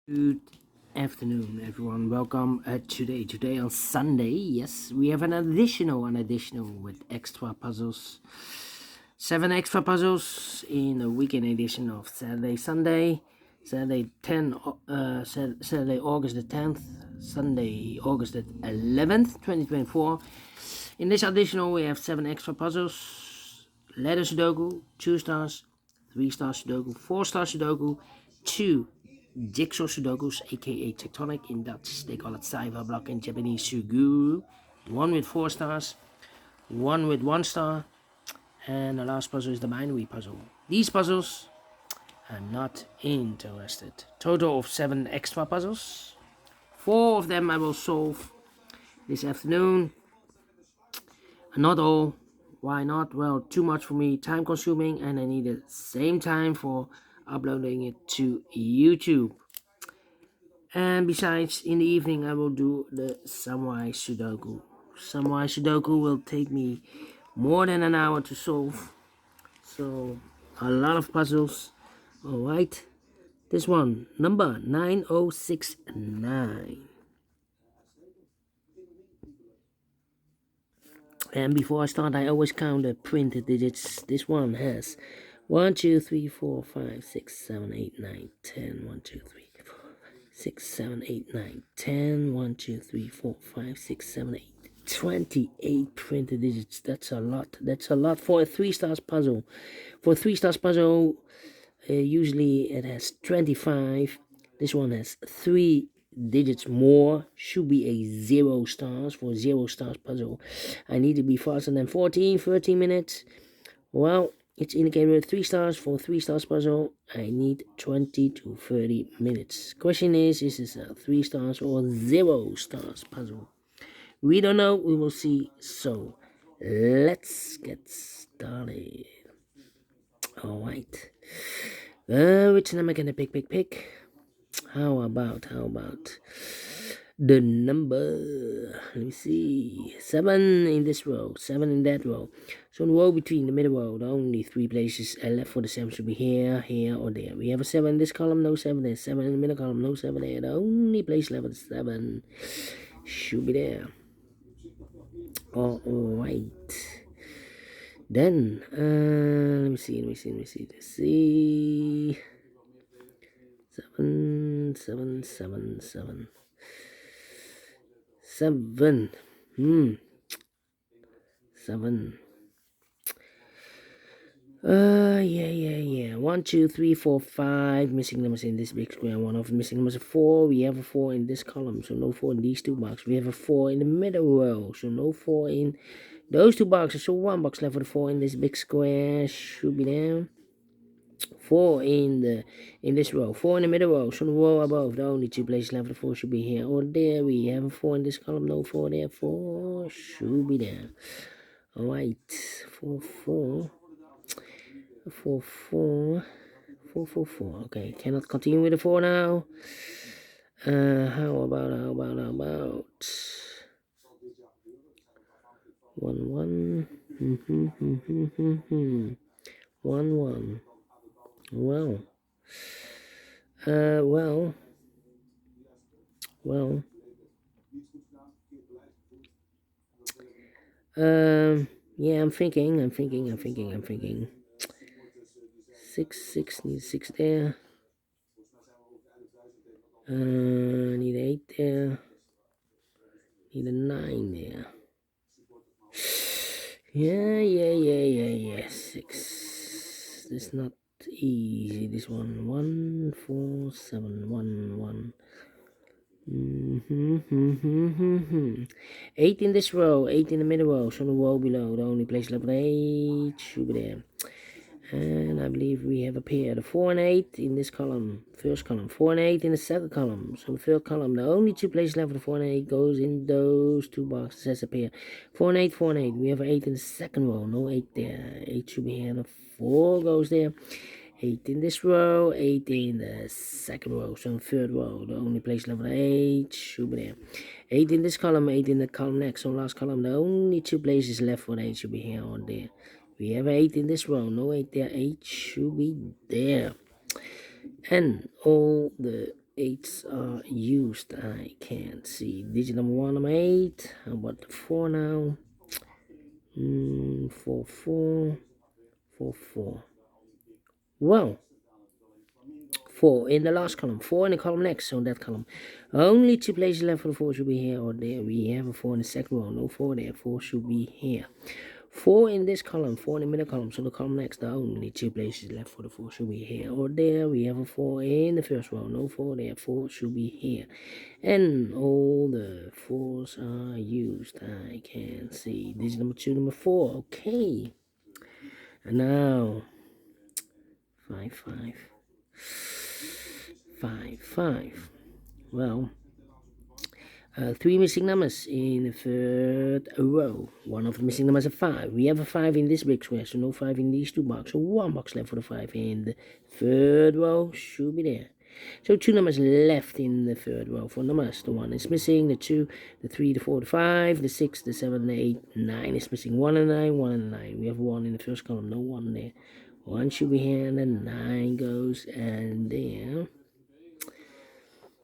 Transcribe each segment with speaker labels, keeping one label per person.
Speaker 1: Good afternoon, everyone. Welcome today on Sunday. Yes, we have an additional with extra puzzles. 7 extra puzzles in a weekend edition of Sunday, Saturday August the 10th, Sunday August the 11th, 2024. In this additional, we have 7 extra puzzles: letter Sudoku, 2 stars, 3 stars Sudoku, 4 stars Sudoku, 2 jigsaw Sudokus, aka tectonic. In Dutch, they call it Saiva block. In Japanese, Suguru. 1 with 4 stars, 1 with 1 star, and the last puzzle is the binary puzzle. These puzzles, I'm not interested. Total of 7 extra puzzles. 4 of them I will solve this afternoon. Not all. Why not? Well, too much for me, time consuming, and I need the same time for uploading it to YouTube. And besides, in the evening I will do the Samurai Sudoku. Samurai Sudoku will take me more than an hour to solve. So, a lot of puzzles. Alright. This one, number 9069. And before I start, I always count the printed digits. This one has 1, 2, 3, 4, 5, 6, 7, 8, 9, 10. 1, 2, 3, 4, 6, 7, 8, 9, 10. 1, 2, 3, 4, 5, 6, 7, 8. 28 printed digits. That's a lot. That's a lot for a 3 stars puzzle. For a 3 stars puzzle, usually it has 25. This one has 3 digits more. Should be a 0 stars for a 0 stars puzzle. I need to be faster than 13 minutes. Well, it's indicated with 3 stars for 3 stars puzzle. I need 20 to 30 minutes. Question is this a 3 stars or 0 stars puzzle? We don't know. We will see. So let's get started. Alright. Which number can I pick? How about the number? Let me see. 7 in this row, 7 in that row. So in the row between the middle row, the only 3 places left for the 7 should be here, or there. We have a 7 in this column, no 7 there. 7 in the middle column, no 7 there. The only place left is 7 should be there. Alright. Then, let me see. 7. 7. 1, 2, 3, 4, 5 missing numbers in this big square. One of the missing numbers is 4. We have a 4 in this column, so no 4 in these 2 boxes. We have a 4 in the middle row, so no 4 in those 2 boxes. So 1 box left for the 4 in this big square should be there. 4 in this row, 4 in the middle row, so the row above, the only 2 places left for the 4 should be here or there. We have a 4 in this column, no 4 there. 4 should be there. Alright, 4, 4. 4, 4. 4, 4, 4. Okay, cannot continue with the 4 now. How about 1, 1. 1, 1. Well. Yeah, I'm thinking. 6 needs 6 there. Need 8 there. Need a 9 there. Yeah. 6. This is not easy. This one. 1, 4, 7, 1, 1. 8 in this row, 8 in the middle row, so the row below, the only place left 8 should be there. And I believe we have a pair, the 4 and 8 in this column, first column, 4 and 8 in the second column. So the third column, the only 2 places left for the 4 and 8 goes in those 2 boxes as a pair. 4 and 8, 4 and 8. We have an 8 in the second row, no 8 there. 8 should be here, the 4 goes there. 8 in this row, 8 in the second row, so in the third row, the only place left for 8 should be there. 8 in this column, 8 in the column next, so last column, the only 2 places left for 8 should be here or there. We have 8 in this row, no 8 there, 8 should be there. And all the 8s are used. I can't see. Digit number 1, number 8. How about the 4 now? 4, 4, 4, 4. Well, 4 in the last column, 4 in the column next, so that column. Only 2 places left for the 4 should be here or there. We have a 4 in the second row, no 4 there, 4 should be here. 4 in this column, 4 in the middle column, so the column next, the only 2 places left for the 4 should be here or there. We have a 4 in the first row, no 4 there, 4 should be here. And all the 4s are used. I can see. Digit number 2, number 4, okay. And now, 5, 5. 5, 5. Well, 3 missing numbers in the third row. One of the missing numbers is 5. We have a 5 in this big square, so no 5 in these 2 boxes. So 1 box left for the 5 in the third row should be there. So 2 numbers left in the third row for numbers. The 1 is missing, the 2, the 3, the 4, the 5, the 6, the 7, the 8, 9 is missing. 1 and 9, 1 and 9. We have 1 in the first column, no 1 there. 1 should be here, and then 9 goes, and there.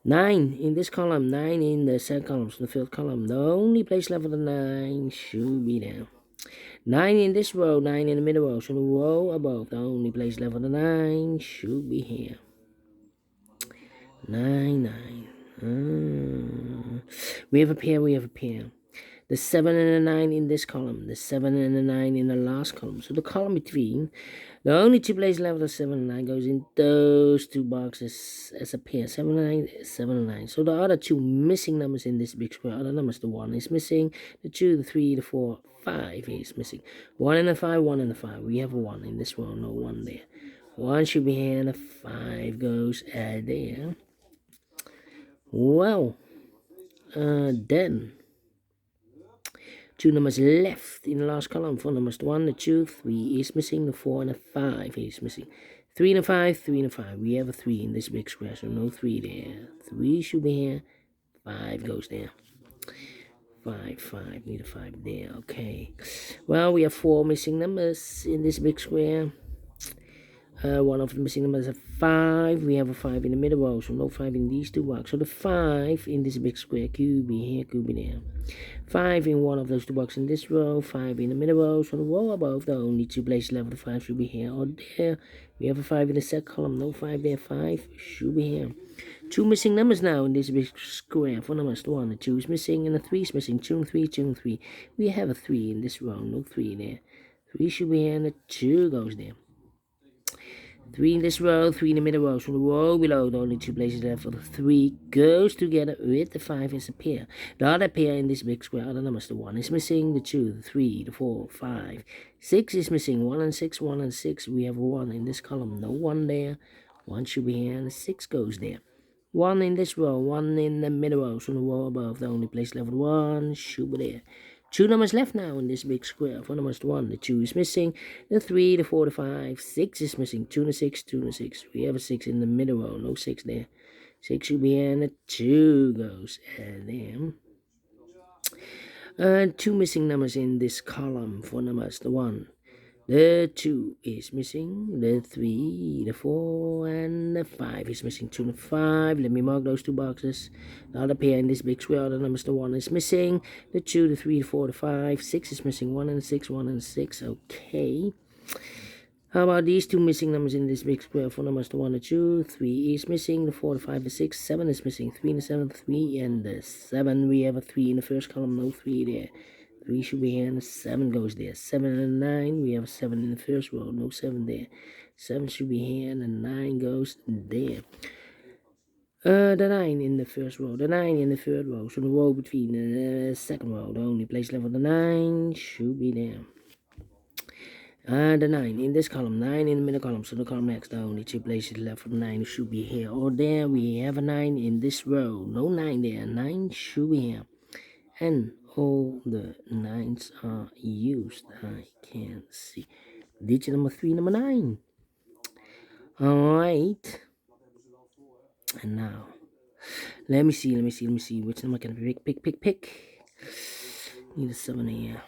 Speaker 1: 9 in this column, 9 in the second column, so the third column. The only place left for the 9 should be there. 9 in this row, 9 in the middle row, so the row above, the only place left for the 9 should be here. 9, 9. We have a pair, we have a pair. The 7 and the 9 in this column, the 7 and the 9 in the last column. So the column between, the only 2 places left of 7 and 9 goes in those 2 boxes as a pair. 7 and 9, 7 and 9. So the other 2 missing numbers in this big square, other numbers, the 1 is missing, the 2, the 3, the 4, 5 is missing. 1 and the 5, 1 and the 5. We have a 1 in this row, no 1 there. 1 should be here, and the 5 goes there. Well, then 2 numbers left in the last column. 4 numbers, the 1, the 2, 3 is missing, the 4 and the 5 is missing. 3 and a 5, 3 and a 5. We have a 3 in this big square, so no 3 there. 3 should be here, 5 goes there. 5, 5, need a 5 there, okay. Well, we have 4 missing numbers in this big square. One of the missing numbers is a 5. We have a 5 in the middle row, so no 5 in these 2 boxes. So the 5 in this big square could be here, could be there. 5 in one of those 2 boxes in this row, 5 in the middle row, so the row above, the only 2 places left of the 5 should be here or there. We have a 5 in the second column, no 5 there, 5 should be here. 2 missing numbers now in this big square. 4 numbers, the 1, the 2 is missing, and the 3 is missing. 2 and 3, 2 and 3. We have a 3 in this row, no 3 there. 3 should be here, and the 2 goes there. 3 in this row, 3 in the middle row, so the row below, the only 2 places left for the 3 goes together with the 5 as a pair. The other pair in this big square, other numbers, the 1 is missing, the 2, the 3, the 4, 5, 6 is missing, 1 and 6, 1 and 6, we have a 1 in this column, no 1 there, 1 should be here, and the 6 goes there. 1 in this row, 1 in the middle row, so the row above, the only place left for the 1 should be there. 2 numbers left now in this big square. 4 numbers, the 1, the 2 is missing, the 3, the 4, the 5, 6 is missing, 2 and a 6, 2 and a 6. We have a 6 in the middle row, no 6 there. 6 should be here, and the 2 goes, and then 2 missing numbers in this column. 4 numbers, the 1, the 2 is missing, the 3, the 4, and the 5 is missing. 2 and 5, let me mark those 2 boxes. The other pair in this big square, the numbers, the 1 is missing, the 2, the 3, the 4, the 5, 6 is missing, 1 and 6, 1 and 6, okay. How about these 2 missing numbers in this big square? 4 numbers, the 1, the 2, 3 is missing, the 4, the 5, the 6, 7 is missing, 3 and the 7, 3, and the 7, we have a 3 in the first column, no 3 there. 3 should be here, and the 7 goes there. 7 and 9, we have a 7 in the first row, no 7 there. 7 should be here, and the 9 goes there. The 9 in the first row, the 9 in the third row, so the row between the second row, the only place left for the 9 should be there. The 9 in this column, 9 in the middle column, so the column next, the only 2 places left for the 9 should be here or there. We have a 9 in this row, no 9 there, 9 should be here. And all the 9s are used. I can't see. Digit number 3, number 9. Alright. And now, let me see. Which number can I pick? Need a 7 here.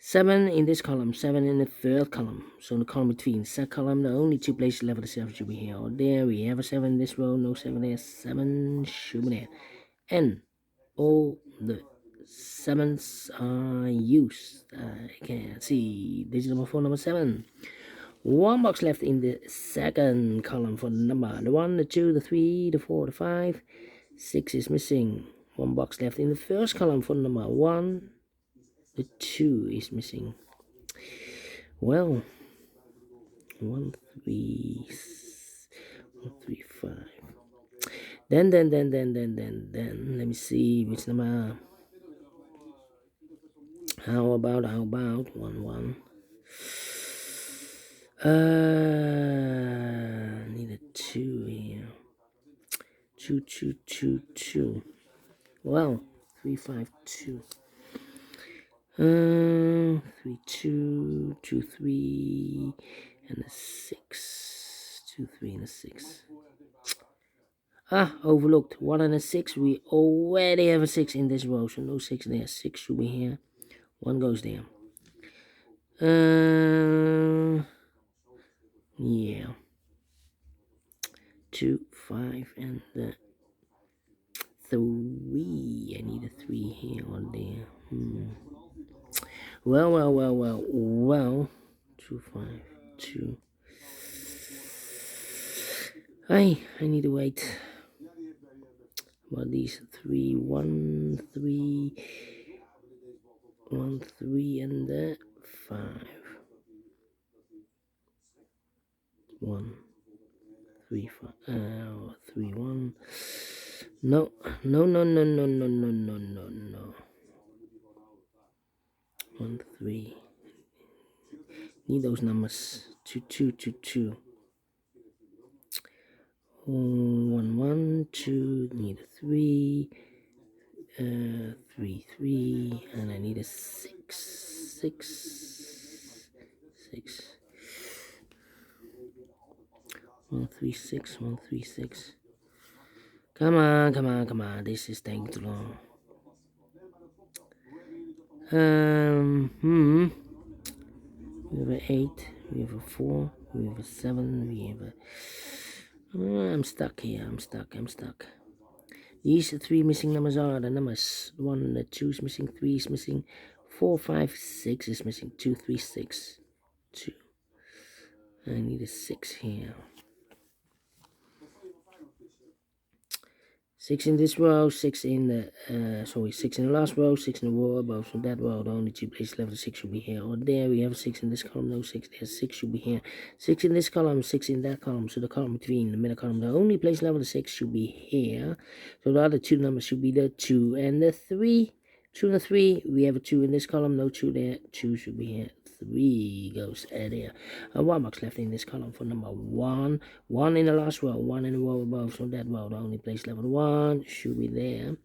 Speaker 1: 7 in this column, 7 in the third column. So in the column between, second column, the only two places left of the 7 should be here or there. We have a 7 in this row, no 7 there, 7 should be there. And all the 7s are used. I can see digital phone number 7. One box left in the second column for the number. The 1, the 2, the 3, the 4, the 5. 6 is missing. One box left in the first column for the number 1. The 2 is missing. Well, 1, 3, 5. Then, let me see which number. How about 1, 1. Need a 2 here. 2. Well, 3, 5, 2. 3, 2, 2, 3, and a 6. 2, 3, and a 6. Overlooked. 1 and a 6. We already have a 6 in this row, so no 6 there. 6 should be here. 1 goes there. Yeah. 2, 5, and the 3. I need a 3 here or there. Well. 2, 5, 2. I need to wait. About these 3, 1, 3, 1, 3, and the 5. 1, 3, 5. 3, 1. No. 1, 3. Need those numbers. 2, 2, 2, 2. 1, 1, 2. Need a 3. 3, 3. And I need a 6. 6. 1, 3, 6. 1, 3, 6. Come on. This is taking too long. We have an 8, we have a 4, we have a 7, we have a... I'm stuck here, I'm stuck. These 3 missing numbers are the numbers. 1, the 2 is missing, 3 is missing, 4, 5, 6 is missing, 2, 3, 6, 2. I need a 6 here. 6 in this row, 6 in the, 6 in the last row, 6 in the row above. So that row, the only 2 places left, the 6 should be here or there. We have 6 in this column, no 6 there, 6 should be here. 6 in this column, 6 in that column. So the column between, the middle column, the only place left, the 6 should be here. So the other 2 numbers should be the 2 and the 3. 2 and the 3, we have a 2 in this column, no 2 there, 2 should be here. 3 goes there. And 1 box left in this column for number 1. 1 in the last row, 1 in the row above. So that row, the only place left, 1 should be there.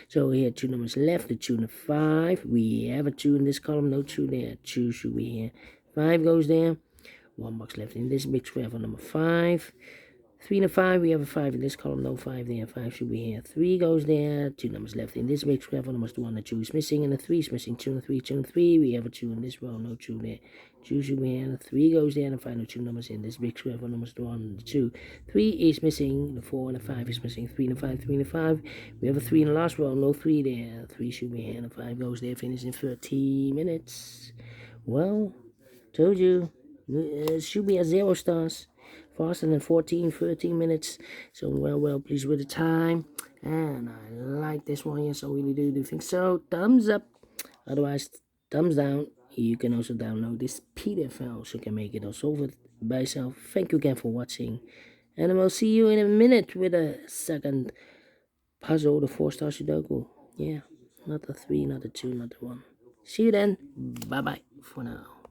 Speaker 1: So here 2 numbers left, the 2 and the 5. We have a 2 in this column, no 2 there. 2 should be here. 5 goes there. 1 box left in this big square for number 5. 3 and a 5, we have a 5 in this column, no 5 there, 5 should be here. 3 goes there, 2 numbers left in this big square for numbers 1 and 2 is missing, and the 3 is missing, 2 and 3, 2 and 3, we have a 2 in this row, no 2 there. 2 should be here, and the 3 goes there, and the final 2 numbers in this big square for numbers 1 and 2. 3 is missing, the 4 and the 5 is missing, 3 and the 5, 3 and the 5, we have a 3 in the last row, no 3 there, 3 should be here, and the 5 goes there, finish in 30 minutes. Well, told you, it should be at 0 stars. Faster than 13 minutes. So well pleased with the time, and I like this one. Yes, I really do think so. Thumbs up, otherwise thumbs down. You can also download this PDF file so you can make it also by yourself. Thank you again for watching, and I will see you in a minute with a second puzzle, the 4 Star Sudoku. Yeah, not the 3, not the 2, not the 1. See you then. Bye bye for now.